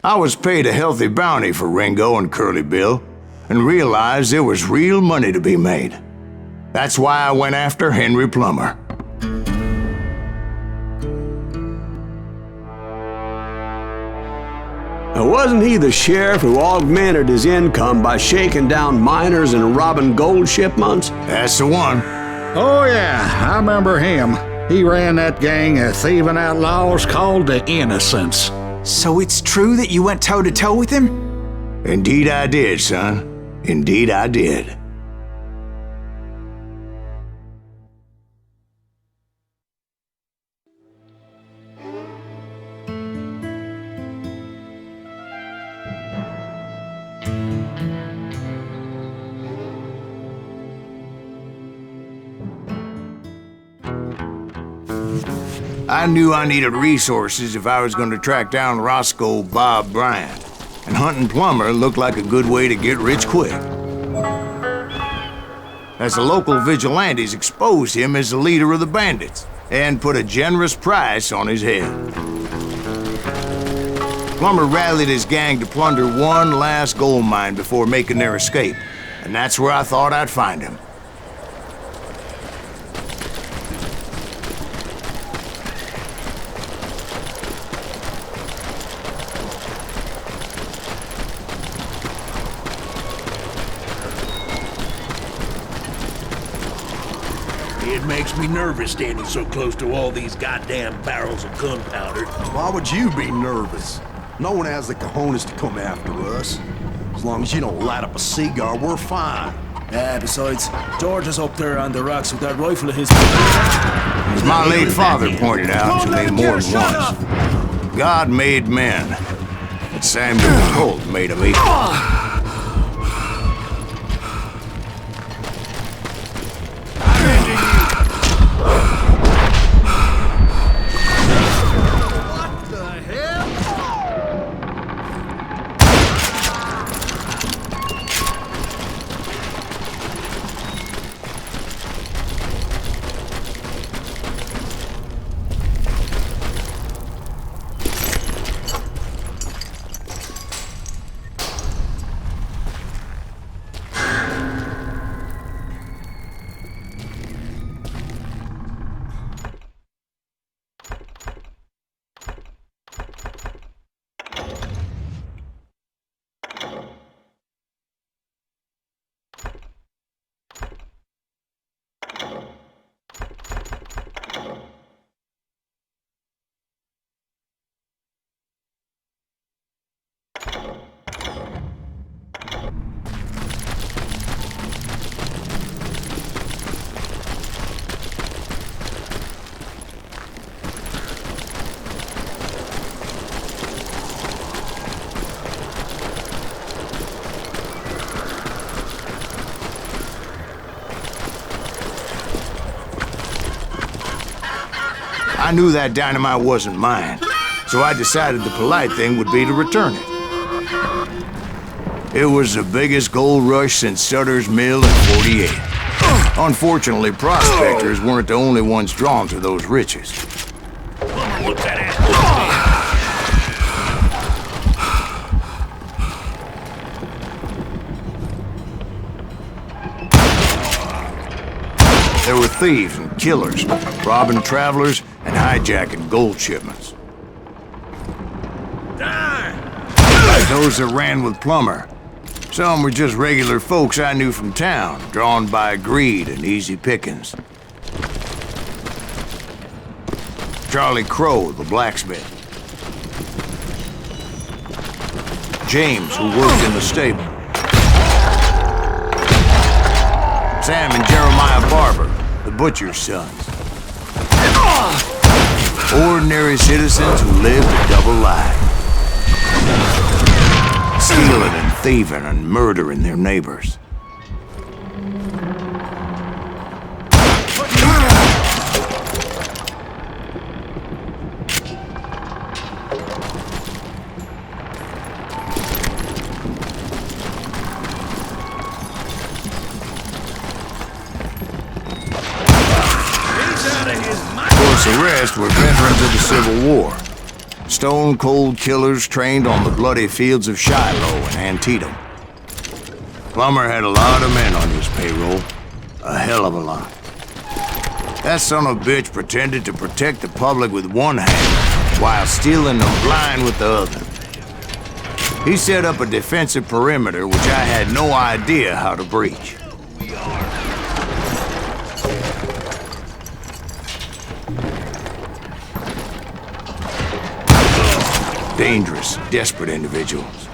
I was paid a healthy bounty for Ringo and Curly Bill, and realized there was real money to be made. That's why I went after Henry Plummer. Wasn't he the sheriff who augmented his income by shaking down miners and robbing gold shipments? That's the one. Oh yeah, I remember him. He ran that gang of thieving outlaws called the Innocents. So it's true that you went toe-to-toe with him? Indeed I did, son. Indeed I did. I knew I needed resources if I was going to track down Roscoe Bob Bryant, and hunting Plummer looked like a good way to get rich quick. As the local vigilantes exposed him as the leader of the bandits, and put a generous price on his head. Plummer rallied his gang to plunder one last gold mine before making their escape, and that's where I thought I'd find him. It makes me nervous standing so close to all these goddamn barrels of gunpowder. Why would you be nervous? No one has the cojones to come after us. As long as you don't light up a cigar, we're fine. Besides, George is up there on the rocks with that rifle of his. As my late father pointed out to me more than once, God made men, but Samuel Colt made them equal. I knew that dynamite wasn't mine, so I decided the polite thing would be to return it. It was the biggest gold rush since Sutter's Mill in '48. Unfortunately, prospectors weren't the only ones drawn to those riches. Look that ass. There were thieves and killers, robbing travelers and hijacking gold shipments. Like those that ran with Plummer. Some were just regular folks I knew from town, drawn by greed and easy pickings. Charlie Crow, the blacksmith. James, who worked in the stable. Sam and Jeremiah Barber, the butcher's sons. Ordinary citizens who lived a double life. Stealing and thieving and murdering their neighbors. The rest were veterans of the Civil War. stone-cold killers trained on the bloody fields of Shiloh and Antietam. Plummer had a lot of men on his payroll. A hell of a lot. That son of a bitch pretended to protect the public with one hand, while stealing them blind with the other. He set up a defensive perimeter which I had no idea how to breach. Dangerous, desperate individuals.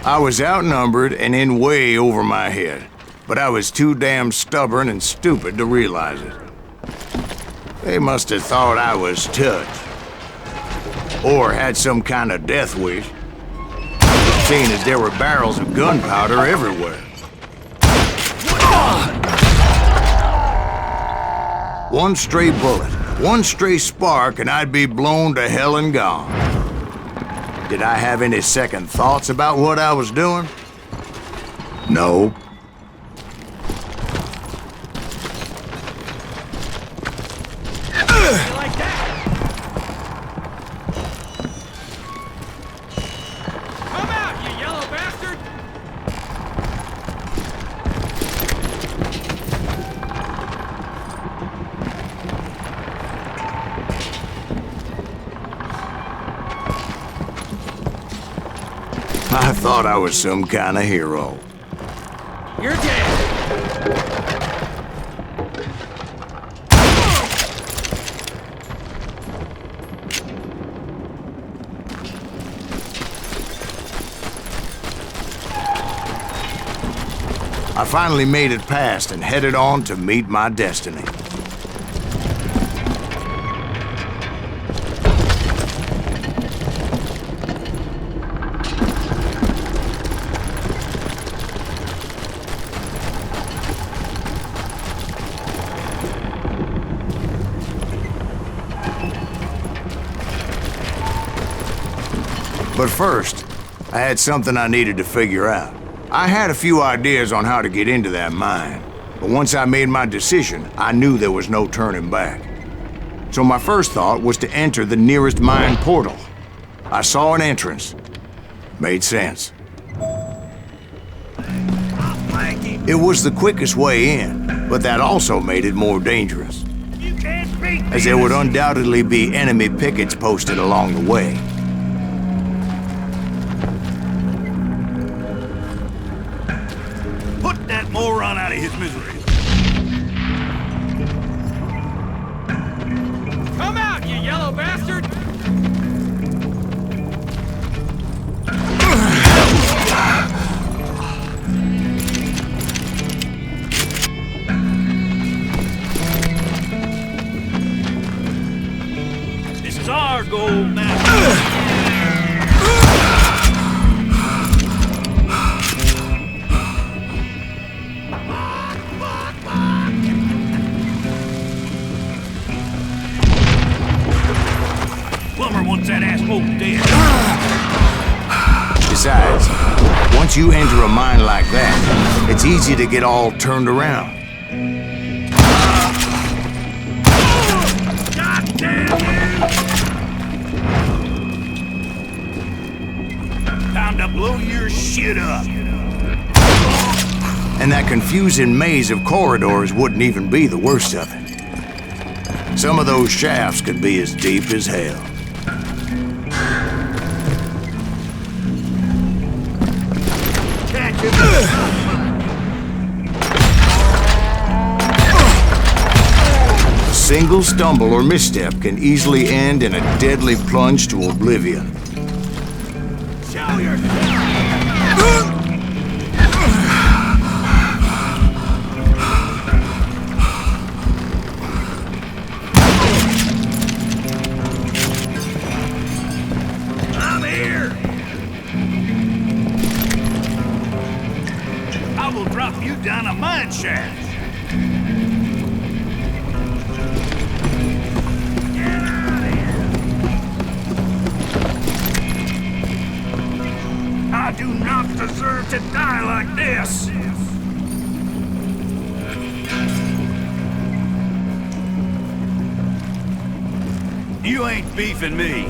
I was outnumbered and in way over my head, but I was too damn stubborn and stupid to realize it. They must have thought I was touched, or had some kind of death wish, seeing as there were barrels of gunpowder everywhere. One stray bullet, one stray spark, and I'd be blown to hell and gone. Did I have any second thoughts about what I was doing? No. I thought I was some kind of hero. You're dead. I finally made it past and headed on to meet my destiny. But first, I had something I needed to figure out. I had a few ideas on how to get into that mine, but once I made my decision, I knew there was no turning back. So my first thought was to enter the nearest mine portal. I saw an entrance. Made sense. It was the quickest way in, but that also made it more dangerous, as there would undoubtedly be enemy pickets posted along the way. Put that moron out of his misery. Come out, you yellow bastard! This is our goal now. Wants that asshole dead. Besides, once you enter a mine like that, it's easy to get all turned around. God damn you! Time to blow your shit up. And that confusing maze of corridors wouldn't even be the worst of it. Some of those shafts could be as deep as hell. A single stumble or misstep can easily end in a deadly plunge to oblivion. Show your I'm here. I will drop you down a mine shaft. Get out of here. I do not deserve to die like this. You ain't beefing me.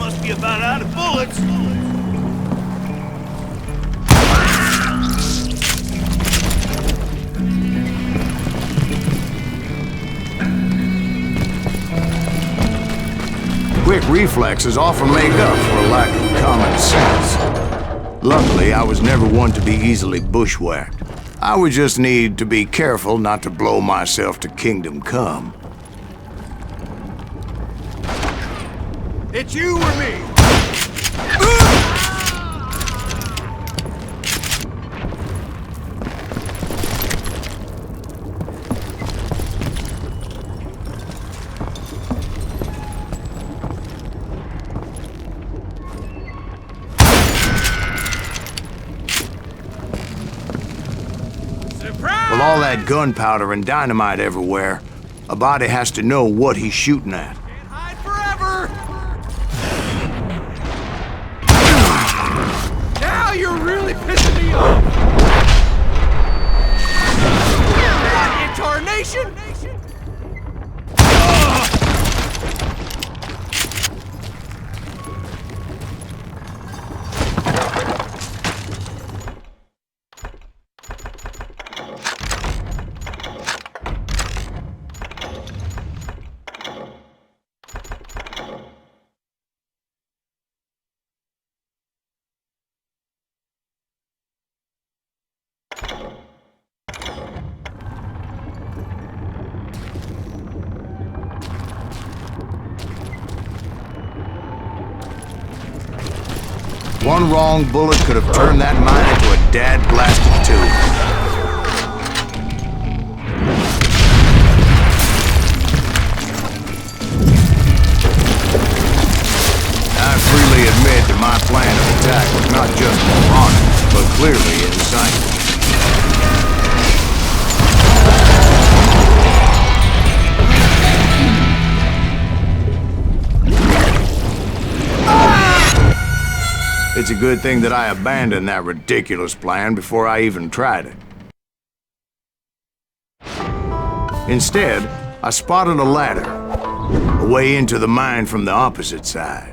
must be about out of bullets. Quick reflexes often make up for a lack of common sense. Luckily, I was never one to be easily bushwhacked. I would just need to be careful not to blow myself to kingdom come. It's you or me? With all that gunpowder and dynamite everywhere, a body has to know what he's shooting at. Can't hide forever! Now you're really pissing me off! What in tarnation? One wrong bullet could have turned that mine into a dad-blasted tube. I freely admit that my plan of attack was not just moronic, but clearly insane. It's a good thing that I abandoned that ridiculous plan before I even tried it. Instead, I spotted a ladder, a way into the mine from the opposite side.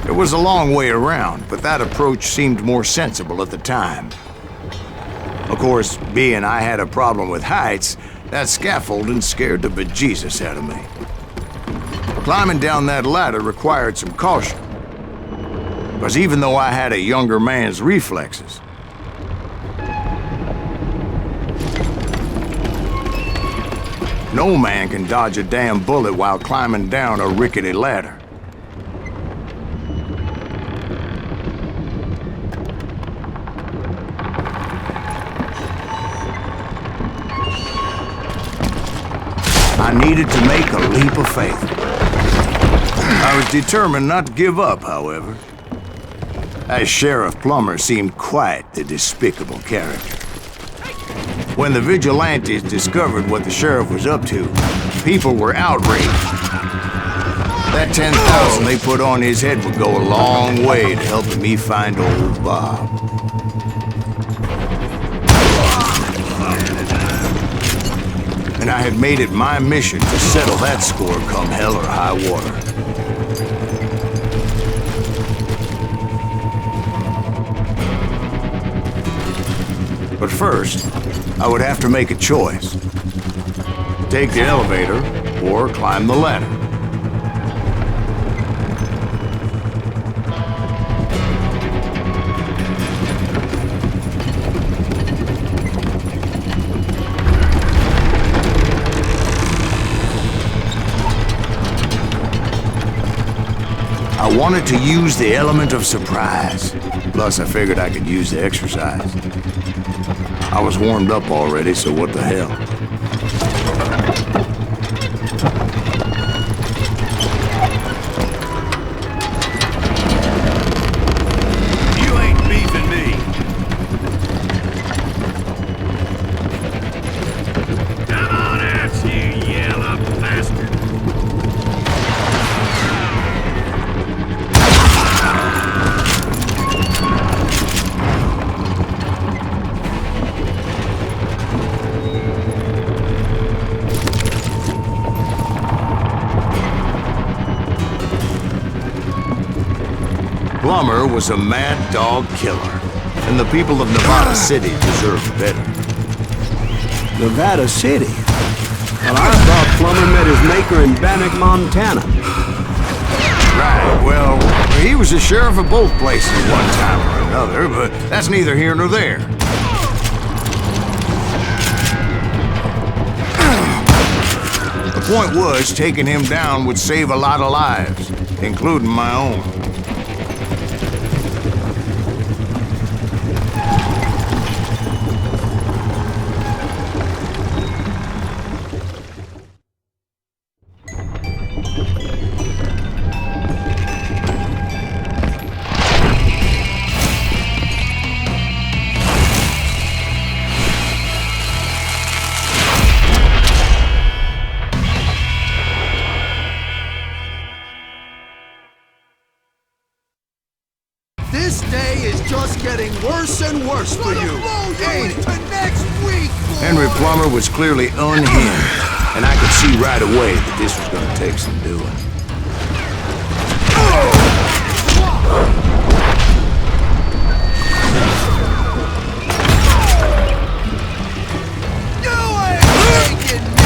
It was a long way around, but that approach seemed more sensible at the time. Of course, being I had a problem with heights, that scaffolding scared the bejesus out of me. Climbing down that ladder required some caution, because even though I had a younger man's reflexes, no man can dodge a damn bullet while climbing down a rickety ladder. I needed to make a leap of faith. I was determined not to give up, however. As Sheriff Plummer seemed quite the despicable character. When the vigilantes discovered what the sheriff was up to, people were outraged. That 10,000 they put on his head would go a long way to helping me find old Bob. And I had made it my mission to settle that score come hell or high water. But first, I would have to make a choice. Take the elevator or climb the ladder. I wanted to use the element of surprise. Plus, I figured I could use the exercise. I was warmed up already, so what the hell? You ain't beefing me. Come on out, you yellow bastard. Plummer was a mad dog killer, and the people of Nevada City deserved better. Nevada City? Well, I thought Plummer met his maker in Bannock, Montana. Right, well, he was the sheriff of both places one time or another, but that's neither here nor there. The point was, taking him down would save a lot of lives, including my own. This day is just getting worse and worse for you. Ain't it? Next week, boy. Henry Plummer was clearly unhinged, and I could see right away that this was gonna take some doing. You ain't taking me.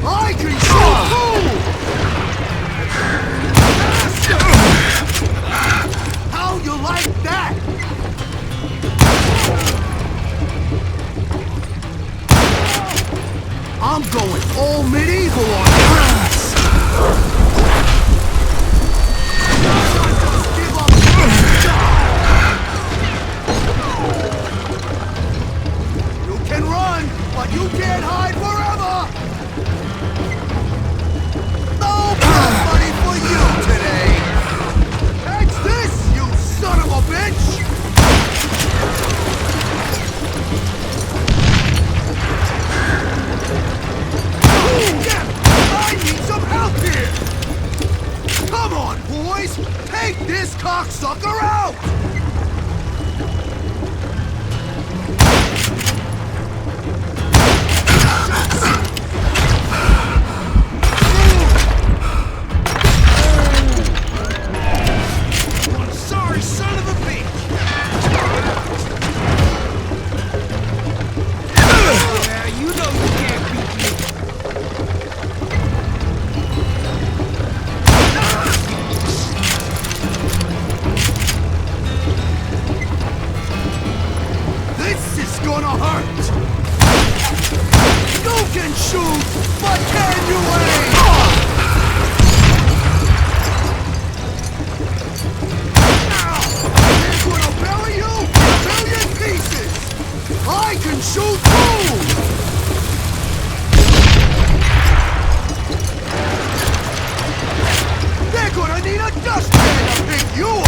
I can shoot too! How you like that? I'm going all medieval on your ass! Just give up and die! You can run, but you can't hide forever! No blood money for you today! Catch this, you son of a bitch! I need some help here! Come on, boys! Take this cocksucker out! Sorry, son of a bitch! Yeah, you know you can't beat me! This is gonna hurt! You can shoot, but can you aim? They're gonna bury you in a million pieces! I can shoot too! They're gonna need a dustpan to pick you up!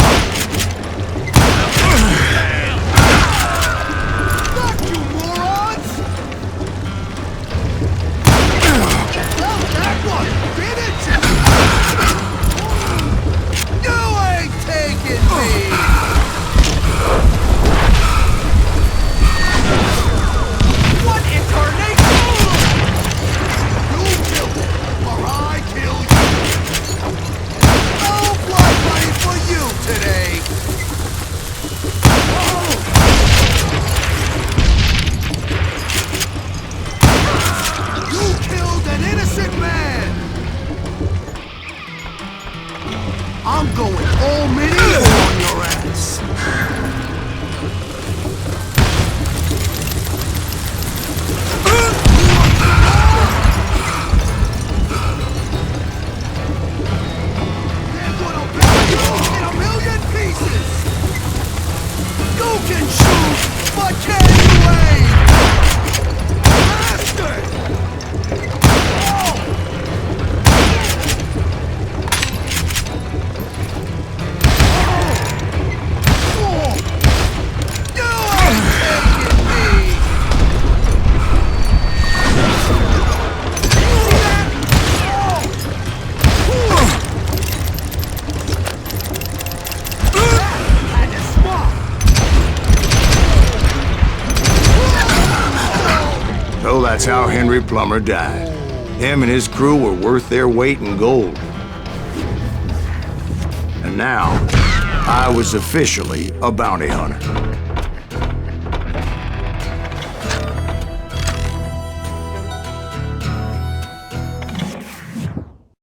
Fuck you, morons! Well, that one did it! You ain't taking me! So that's how Henry Plummer died. Him and his crew were worth their weight in gold. And now, I was officially a bounty hunter.